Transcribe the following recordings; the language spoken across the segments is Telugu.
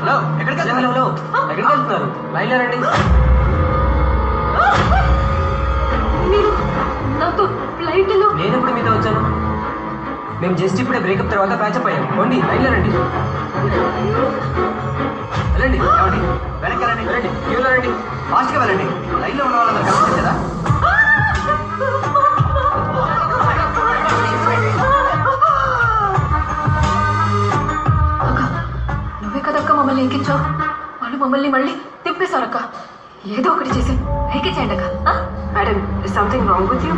హలో ఎక్కడికి వెళ్తున్నారు? లైన్లో రండి. నేను ఎప్పుడు మీతో వచ్చాను? మేము జస్ట్ ఇప్పుడే బ్రేకప్ తర్వాత ప్యాచప్ అయ్యాం. పోండి, లైన్లో రండి. వెళ్ళండి. ఏమండి వెనక్కి రండి, రండి, క్యూలో రండి, ఫాస్ట్గా వెళ్ళండి. లైన్లో ఉన్న వాళ్ళందరూ కనిపిస్తుంది కదా. నువ్వే కదక్క మమ్మల్ని ఎక్కించావు. వాళ్ళు మమ్మల్ని మళ్ళీ తిప్పేశారక్క. ఏదో ఒకటి చేసి ఎక్కించేయండి అక్క. Madam, something wrong with you?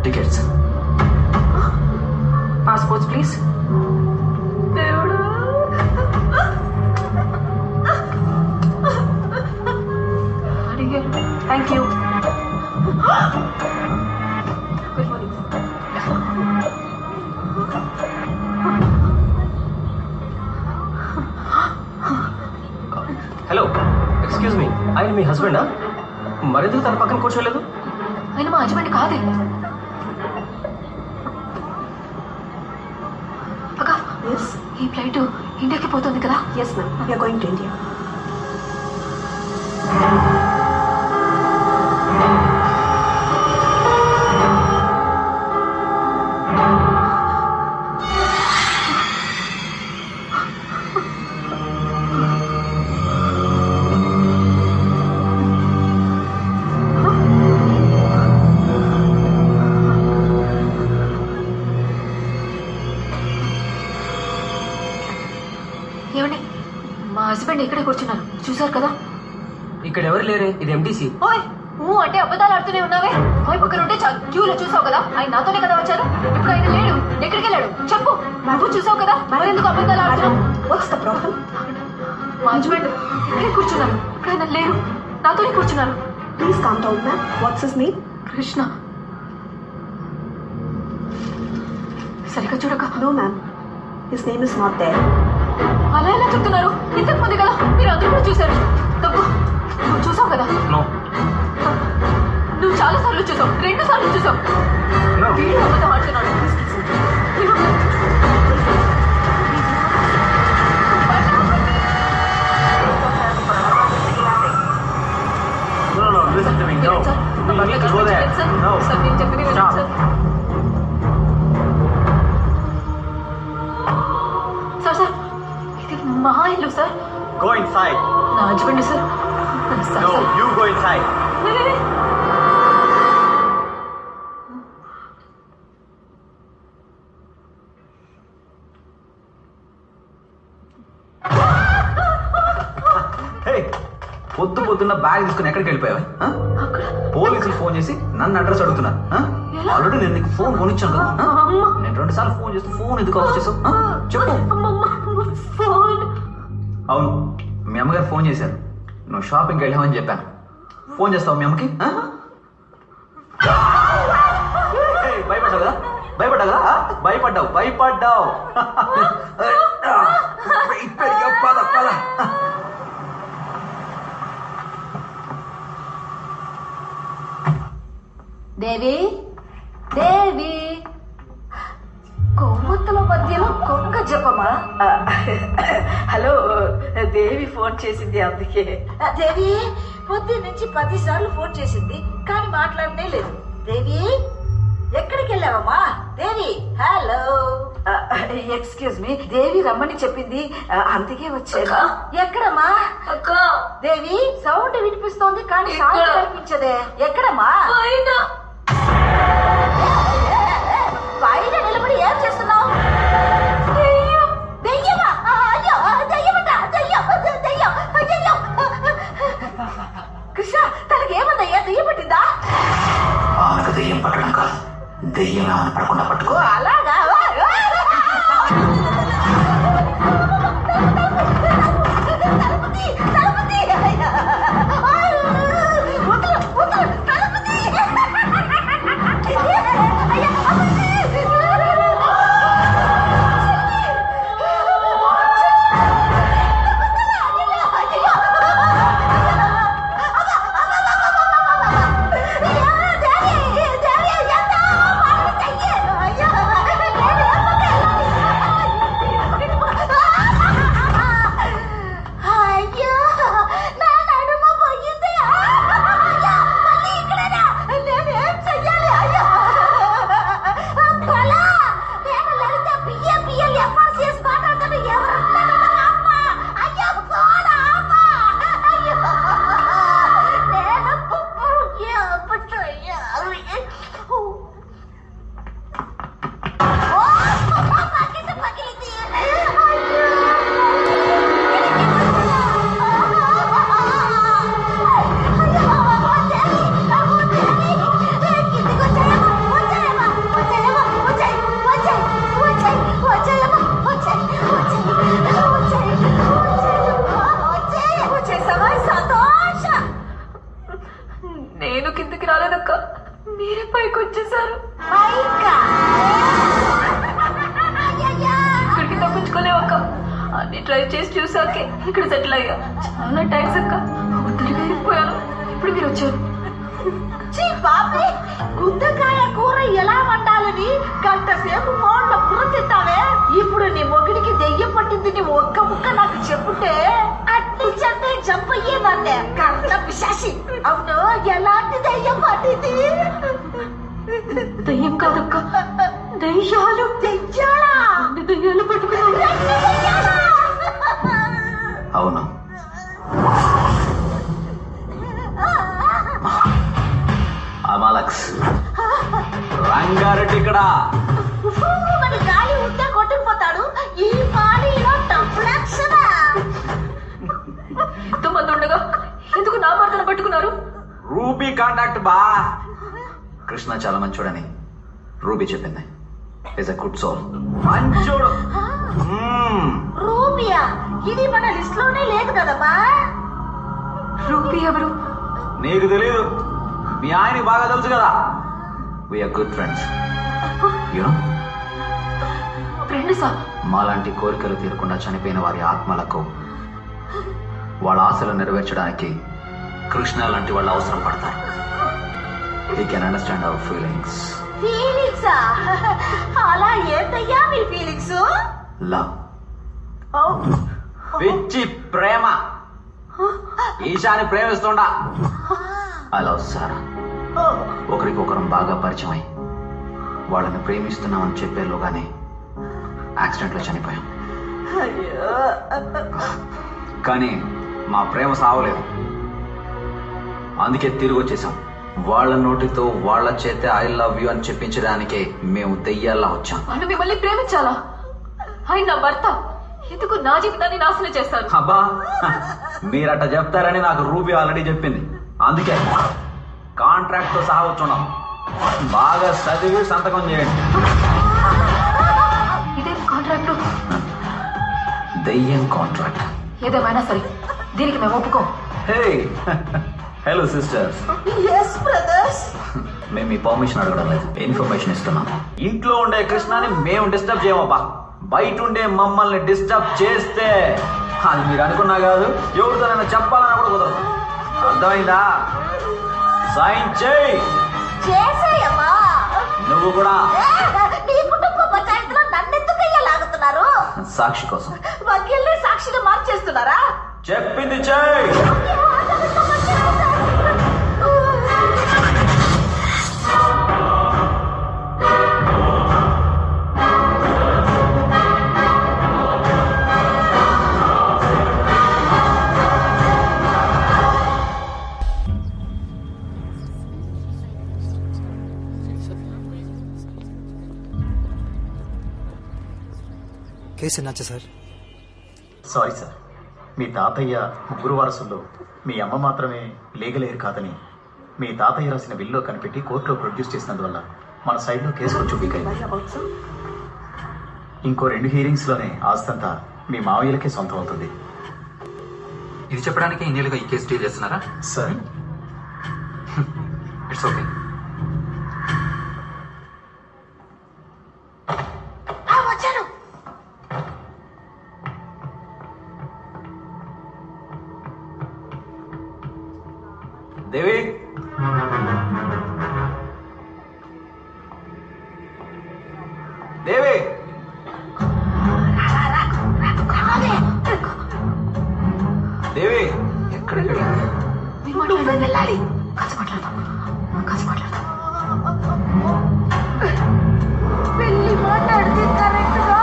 Tickets, passports please. దేవుడా, అడిగారు. Thank you. Good morning. Hello, excuse me, ఆయన మీ హస్బెండా? మరెందుకు తన పక్కన కూర్చోలేదు? ఆయన మా హస్బెండ్ కాదే. అక్క, ఈ ఫ్లైట్ ఇండియాకి పోతుంది కదా? Yes, ma'am. We are going to India. ఏమండి, మా హస్బెండ్ ఇక్కడే కూర్చున్నారు, చూసారు కదా? ఇక్కడ ఎవరు లేరే, ఇది ఎంటీసీ. ఓయ్, అంటే అబద్ధాలు ఆడుతూనే ఉన్నావే. ఓయ్, పక్కన ఉంటే క్యూలో చూసావు కదా, ఆయన నాతోనే కదా వచ్చారు. ఇప్పుడు ఆయన లేడు, ఎక్కడికి వెళ్ళాడు చెప్పు. నువ్వు చూసావు కదా, మరి ఎందుకు అబద్ధాలు ఆడుతున్నావు? What's the problem? మా హస్బెండ్ ఇక్కడే కూర్చున్నారు, ఇప్పుడు ఆయన లేరు, నాతోనే కూర్చున్నారు. Please calm down, ma'am. What's his name? Krishna. సరిగ్గా చూడక. No, ma'am. His name is not there. అలా ఎలా చెప్తున్నారు? ఇంతకు ముందు కదా మీరు అందరూ కూడా చూశారు. తప్పు, నువ్వు చూసావు కదా? నువ్వు చాలా సార్లు చూసావు, 2 సార్లు చూసావు. వీడు అబద్ధం ఆడుతున్నాడు. సార్, నేను చెప్పింది వినండి సార్. సార్ సార్, ఇది మా ఇల్లు సార్. Go inside. నా husband sir. No, you go inside. పొద్దున్న బ్యాగ్ తీసుకుని ఎక్కడికి వెళ్ళిపోయావు? పోలీసులు ఫోన్ చేసి నన్ను అడ్రస్ అడుగుతున్నారు. ఆల్రెడీ నేను నీకు ఫోన్ కొనిచ్చాను కదా. నేను 2 సార్లు ఫోన్ చేస్తే ఫోన్ ఎందుకు ఆఫ్ చేసావు చెప్పు. అవును, మీ అమ్మగారు ఫోన్ చేశారు, నువ్వు షాపింగ్కి వెళ్ళామని చెప్పాను. ఫోన్ చేస్తావు మీ అమ్మకి? భయపడ్డావు కదా, భయపడ్డావు. పద పద. దేవి, దేవి, కొవ్వొత్తుల మధ్యలో కొంక జపమా? హలో, దేవి ఫోన్ చేసింది, అందుకే. దేవి పొద్దు నుంచి 10 సార్లు ఫోన్ చేసింది కానీ మాట్లాడనే లేదు. దేవి, ఎక్కడికి వెళ్ళావమ్మా? దేవి, హలో. ఎక్స్క్యూజ్ మీ, దేవి రమ్మని చెప్పింది, అందుకే వచ్చాను. ఎక్కడమ్మా? అక్క, దేవి, సౌండ్ వినిపిస్తోంది కానీ సౌండ్ కనిపించదే. ఎక్కడమ్మా? బయట నిలబడి ఏం చేస్తున్నావు? దెయ్యమా? అయ్యో, దెయ్యమట, దెయ్యం. కృష్ణ, తనకి ఏమన్నయ్యా? దెయ్యం పట్టిందా? దెయ్యం పట్టడం కాదు, దెయ్యం పడకుండా పట్టుకో. అలాగా? మీరే పైకి వచ్చేసారు. పైకా? ఇక్కడికి తప్పించుకోలేవు అక్క. అన్ని ట్రై చేసి చూసాకే ఇక్కడ సెటిల్ అయ్యా. చాలా థ్యాంక్స్ అక్క. ఒంటరిగా అయిపోయాను. ఇప్పుడు మీరు వచ్చారు. బాబీ, గుత్తకాయ కూర ఎలా వండాలని గంట సేపు ఫోన్లో కూర తింటావే. ఇప్పుడు నీ మొగిడికి దెయ్యం పట్టింది నీ ఒక్క ముక్క నాకు చెప్పుంటే అట్టించంటే చంపయ్యేదాన్నే. కర్ణ పిశాసి. అవును, ఎలాంటి దెయ్యం పట్టింది? దయ్యం కాదక్క, దయ్యాలు. దెయ్యాలా? దయ్యాలు పట్టుకున్నాను. అవును, అమాలక్స్. రంగారెడ్డి ఇక్కడ. మరి గాలి ఉంటే కొట్టుకుపోతాడు. ఈ పానీలో టంప్లెక్సనా? ఎంతమంది ఉండగా ఎందుకు నా భర్తను పట్టుకున్నారు? రూబీ కాంటాక్ట్ బా. కృష్ణ చాలా మంచోడని రూబీ చెప్పింది. Is a good soul. మంచోడు. రూబియా? ఇది మన లిస్ట్ లోనే లేదు కదమ్మా. రూపీ ఎవరు? నీకు తెలీదు, మీ ఆయనకి బాగా తెలుసు కదా. We are good friends. You know, friend sir. మాలాంటి కోరికలు తీరకుండా చనిపోయిన వారి ఆత్మలకు వాళ్ళ ఆశలు నెరవేర్చడానికి కృష్ణ లాంటి వాళ్ళు అవసరం పడతారు. We can understand our feelings. ఫీలింగ్సా? అలా ఏంటయ్యా మీ ఫీలింగ్స్? లవ్, పిచ్చి ప్రేమ. ఈశాని ప్రేమిస్తుండా. I love Sara. ఒకరికొకరం బాగా పరిచయం అయి వాళ్ళని ప్రేమిస్తున్నామని చెప్పేలోగానే యాక్సిడెంట్లో చనిపోయాం. కానీ మా ప్రేమ సావలేదు. అందుకే తిరిగి వచ్చేసాం. వాళ్ళ నోటితో వాళ్ళ చేతే ఐ లవ్ యూ అని చెప్పించడానికే మేము దెయ్యాల్లా వచ్చాం. వాళ్ళు మిమ్మల్ని ప్రేమించాలా? ఆయన నా భర్త. ఎందుకు నా జీవితాన్ని నాశనం చేస్తారు? అబ్బా, మీరట చెప్తారని నాకు రూబీ ఆల్రెడీ చెప్పింది. అందుకే కాంట్రాక్ట్ తో సహా వచ్చున్నాం. బాగా చదివి సంతకం చేయండి. ఇదేం కాంట్రాక్ట్? దెయ్యం కాంట్రాక్ట్. ఏదేమైనా సరే దీనికి మేము ఒప్పుకోం. హే, హలో సిస్టర్స్. yes brothers. మేము మీ పర్మిషన్ అడగడం లేదు, ఇన్ఫర్మేషన్ ఇస్తున్నాం. ఇంట్లో ఉండే కృష్ణని మేము డిస్టర్బ్ చేయమబ్బా. బయట ఉండే మమ్మల్ని డిస్టర్బ్ చేస్తే అది మీరు అనుకున్నా కాదు, ఎవరితో నన్ను చెప్పాలని కూడా కుదరదు. అర్థమైందా? సైన్ చేయి. చేసేయమ్మా. నువ్వు కూడా. నీ కుటుంబ పంచాయతీలో నన్నెందుకయ్యా లాగుతున్నారు? సాక్షి కోసం. వకీల్ని సాక్షిగా మార్చేస్తున్నారా? చెప్పింది చేయి. కేసు ఎన్నాచా సార్? సారీ సార్, మీ తాతయ్య ముగ్గురు వారసుల్లో మీ అమ్మ మాత్రమే లీగల్ ఎయిర్ కాదని మీ తాతయ్య రాసిన బిల్లో కనిపెట్టి కోర్టులో ప్రొడ్యూస్ చేసినందువల్ల మన సైడ్లో కేసు కొంచెం వీక్ అయింది. ఇంకో 2 హీరింగ్స్లోనే ఆస్తంతా మీ మావయ్యలకే సొంతం అవుతుంది. ఇది చెప్పడానికి ఇన్నేళ్ళుగా ఈ కేసు డీల్ చేస్తున్నారా? Sir, it's okay. వచ్చాను. దేవి, దేవి, దేవి, ఎక్కడికి వెళ్ళింది? మీరు వెళ్ళాలి. కాసి మాట్లాడతాం. వెళ్ళి మాట్లాడితే కరెక్ట్ గా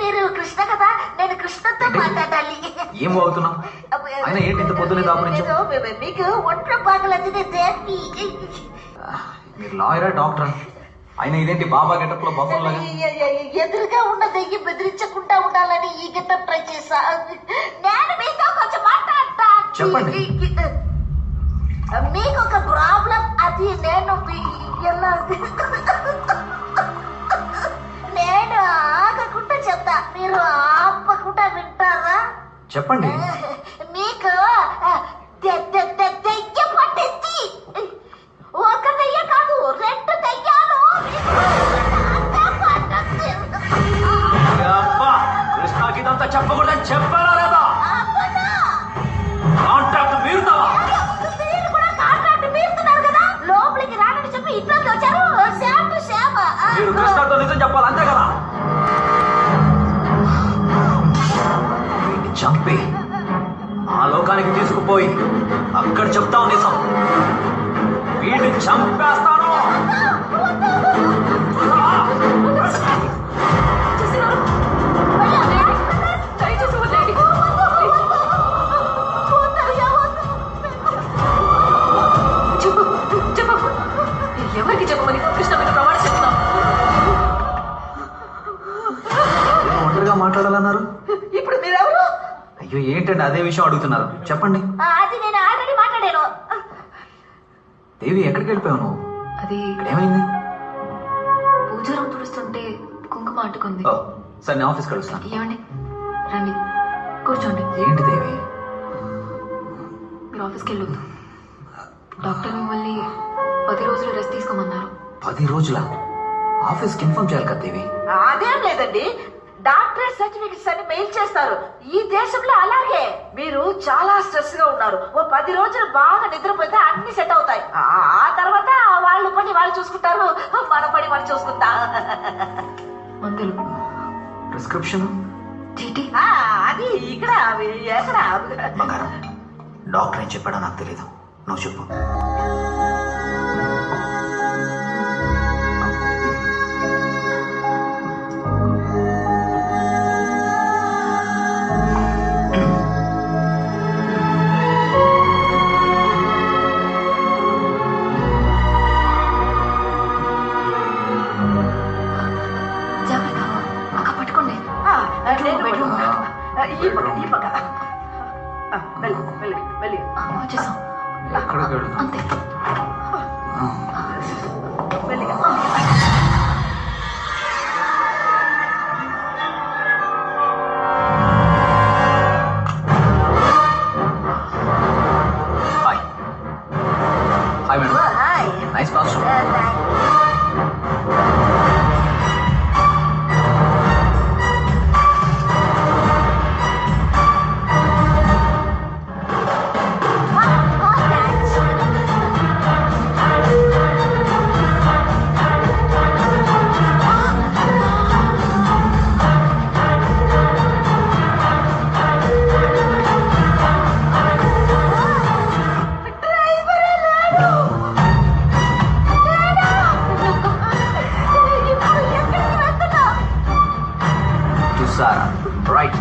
మీరు కృష్ణ కదా, నేను కృష్ణతో మాట్లాడాలి. ఏం అవుతున్నావు? ఆయన ఏంటి ఇంత పొద్దునే దాపురించావు? మీకు ఒంట్లో బాగలేదు. మీరు లాయరా డాక్టరా? ఆయన ఇదేంటి బాబా గెటప్ లో బఫన్ లాగా? ఎదురుగా ఉన్న దెయ్యం బెదిరించకుండా ఉండాలని ఈ గెటప్ ట్రై చేశా. నేను మీతో కొంచెం మాట్లాడతా. చెప్పండి. మీకు ఒక ప్రాబ్లం, అది నేను నేను ఆగకుండా చెప్తా, మీరు ఆపకుండా వింటారా? చెప్పండి. మీ మీరు కృష్ణతో నిజం చెప్పాలి, అంతే కదా? వీడిని చంపి ఆ లోకానికి తీసుకుపోయి అక్కడ చెప్తావు నిజం. వీడిని చంపేస్తాను. ఎవరికి చెప్పమని కృష్ణ మీద ప్రమాణం చేస్తున్నావు? ఒంటరిగా మాట్లాడాలన్నారు. ఇప్పుడు మీరెవరు? అయ్యో ఏంటండి అదే విషయం అడుగుతున్నారు, చెప్పండి. అది నేను ఆల్రెడీ మాట్లాడాను. దేవి ఎక్కడికి వెళ్ళిపోయావు నువ్వు? అది ఇక్కడ ఏమైంది? పూజారం తుడుస్తుంటే కుంకుమ అంటుకుంది. ఓ సరే, నేను ఆఫీస్కి కలుస్తాను. ఏమండి రండి కూర్చోండి. ఏంటి దేవి? మీరు ఆఫీస్కి వెళ్ళొద్దు. డాక్టర్ మిమ్మల్ని 10 రోజులు రెస్ట్ తీసుకోమన్నారు. 10 రోజుల ఆఫీస్కి ఇన్ఫార్మ్ చేయాలి కదా దేవి. అదేం లేదండి, డాక్టరేట్ సర్టిఫికెట్స్ అని మెయిల్ చేస్తారు. ఈ దేశంలో అలాగే. మీరు చాలా స్ట్రెస్ గా ఉన్నారు. ఓ 10 రోజులు బాగా నిద్రపోతే అన్ని సెట్ అవుతాయి. ఆ తర్వాత వాళ్ళు పని వాళ్ళు చూసుకుంటారు, మన పని మనం చూసుకుంటా. మందులు, ప్రిస్క్రిప్షన్ చీటీ. అది ఇక్కడ ఎక్కడ? బంగారం, డాక్టర్ ఏం చెప్పాడో నాకు తెలీదు, నువ్వు చెప్పు. జాగ్రత్త, అక్క పట్టుకోండి. ఈ పక్క వెళ్ళి వెళ్ళి వెళ్ళి వచ్చేసాం. ఎక్కడికి వెళ్తాం? అంతే. వెళ్ళి. Hi hi madam, hi. Nice costume. చూసారా? రైట్.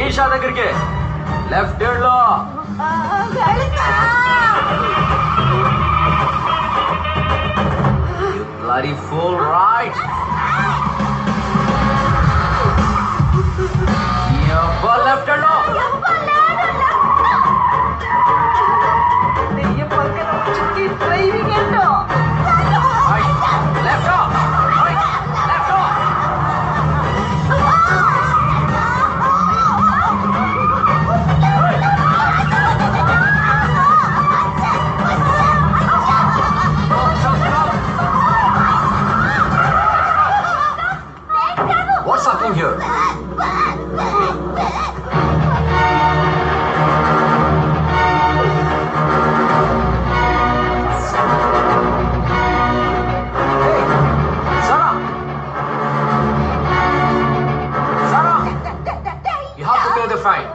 ఈషా దగ్గరికి లెఫ్ట్ హ్యాండ్ లో. You bloody fool, right? Left hand లో. డ్రైవింగ్ ఏంటో left left. What's happening here? Fine.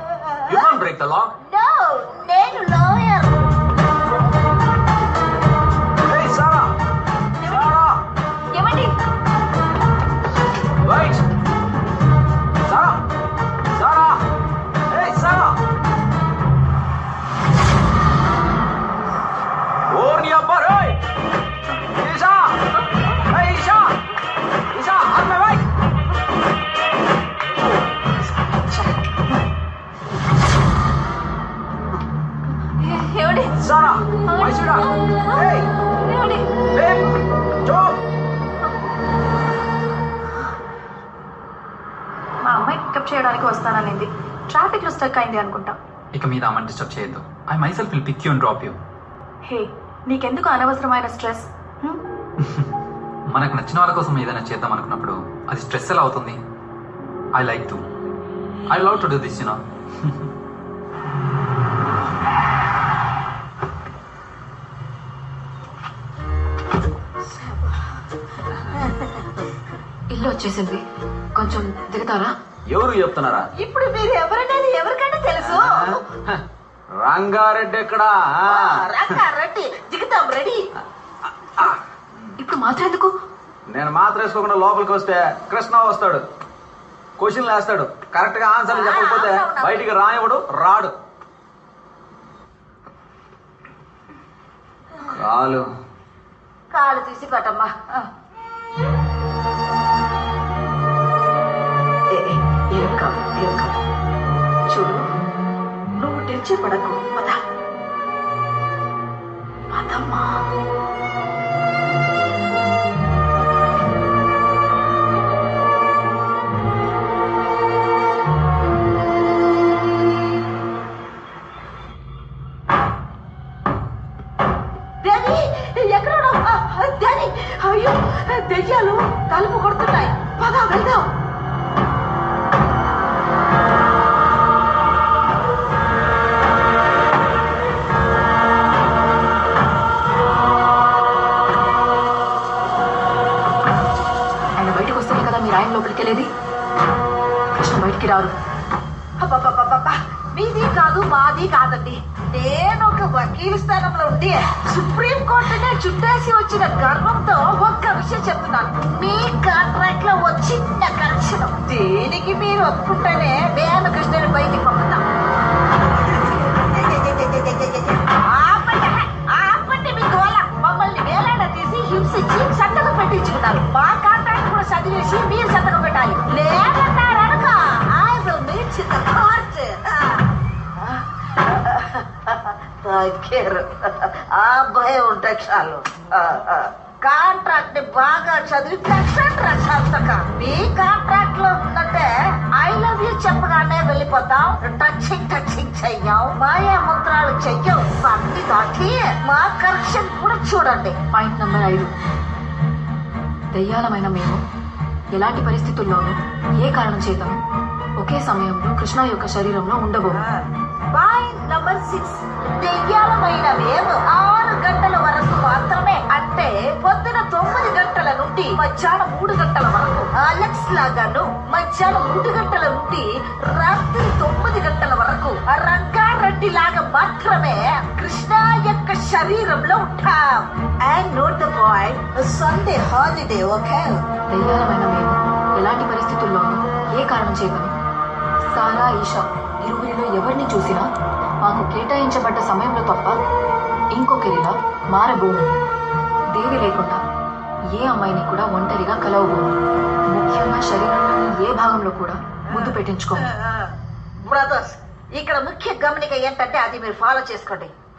You can't break the law. No, నేను లాయర్. Hey, Sarah. Sarah. ఏమండి? Wait. Sarah. Sarah. Hey, Sarah. Warn your butt, hey. Isha. Hey, Isha. Isha, on my way. ఏమండి? Sarah, my sweetheart. Hey, ఏమండి? babe, Joe. మా అమ్మాయి పికప్ చేయడానికి వస్తాననింది. ట్రాఫిక్ లో స్టక్ అయింది అనుకుంటా. ఇక మీద అమ్మని డిస్టర్బ్ చేయొద్దు. I myself will pick you and drop you. Hey, నీకెందుకు అనవసరమైన స్ట్రెస్? మనకు నచ్చిన వాళ్ళ కోసం ఏదైనా చేద్దాం అనుకున్నప్పుడు అది స్ట్రెస్ ఎలా అవుతుంది? I like to. I love to do this, you know. వచ్చేసింది, కొంచెం దిగుతారా? ఎవరు చెప్తున్నారా? ఇప్పుడు మీరు ఎవరనేది ఎవరికైనా తెలుసు. రంగారెడ్డి ఎక్కడా? రంగారెడ్డి దిగుతాం, రెడీ. ఇప్పుడు మాత్రం ఎందుకు? నేను మాత్రం వేసుకోకుండా లోపలికి వస్తే కృష్ణ వస్తాడు, క్వశ్చన్లు వేస్తాడు, కరెక్ట్ గా ఆన్సర్లు చెప్పకపోతే బయటికి రానివ్వడు, రాడు. కాలు తీసి పట్టమ్మా. ఏం కాదు, ఏం కాదు. చూడు, నువ్వు టెన్షన్ పడకు. పదమ్మా. అయ్యో, దెయ్యాలు తలుపు కొడుతున్నాయి. పద వెళ్దాం. ఆయన బయటకు వస్తేనే కదా మీరు ఆయన లోపలికి వెళ్ళేది. కృష్ణ బయటికి రారు. అబ్బబ్బబ్బబ్బా, మీది కాదు మాది కాదండి. నేను ఒక వకీలు స్థానంలో ఉండి సుప్రీం కోర్టునే చుట్టేసి వచ్చిన గర్వంతో ఒక్క విషయం చెప్తున్నాను. మీ కాంట్రాక్ట్ లో చిన్న కరెక్షన్, దీనికి మీరు ఒప్పుకుంటేనే నేను కృష్ణుని బయటికి పంపుతాం. ఆపండి మీ గోల. మమ్మల్ని వేలాడ తీసి హింసించి సంతకం పెట్టించుకున్నారు. మా కాంట్రాక్ట్ కూడా చదివేసి మీరు సంతకం పెట్టాలి. లేదన్నారనుక I will meet in the court. ఆ భయం ఉంటే చాలు. కాంట్రాక్ట్ ని బాగా చదివి సంతకం. మీ కాంట్రాక్ట్ లో ఉన్నట్టే ఐ లవ్ యూ చెప్పగానే వెళ్ళిపోతాం. టచింగ్ చెయ్యం, మాయా మంత్రాలు చెయ్యం. అన్ని దాటి మా కరెక్షన్ కూడా చూడండి. Point number 5. దయ్యాలమైన మేము ఎలాంటి పరిస్థితుల్లోనూ ఏ కారణం చేతను ఒకే సమయంలో కృష్ణ యొక్క శరీరంలో ఉండబోము. Point number 6. దెయ్యాలమైన మేము 6 గంటల వరకు మాత్రమే, అంటే పొద్దున 9 గంటల నుండి మధ్యాహ్నం 3 గంటల వరకు, అలెక్స్ లాగాను మధ్యాహ్నం 3 గంటల నుండి రాత్రి 9 గంటల వరకు రంగారెడ్డి లాగా మాత్రమే కృష్ణ యొక్క శరీరంలో ఉంటాం. And note the point, Sunday holiday. Okay. దయ్యాలమైన మేము ఎలాంటి పరిస్థితుల్లోనూ ఏ కారణం చేతను సారా, ఈషా ఇరువురిలో ఎవరిని చూసినా మాకు కేటాయించబడ్డ సమయంలో తప్ప ఇంకొకరిలా మారబోము. దేవి లేకుండా ఏ అమ్మాయిని కూడా ఒంటరిగా కలవబోము. ముఖ్యంగా శరీరంలోని ఏ భాగంలో కూడా ముద్దు పెట్టించుకోము. బ్రదర్స్, ఇక్కడ ముఖ్య గమనిక ఏంటంటే అది మీరు ఫాలో చేసుకోండి.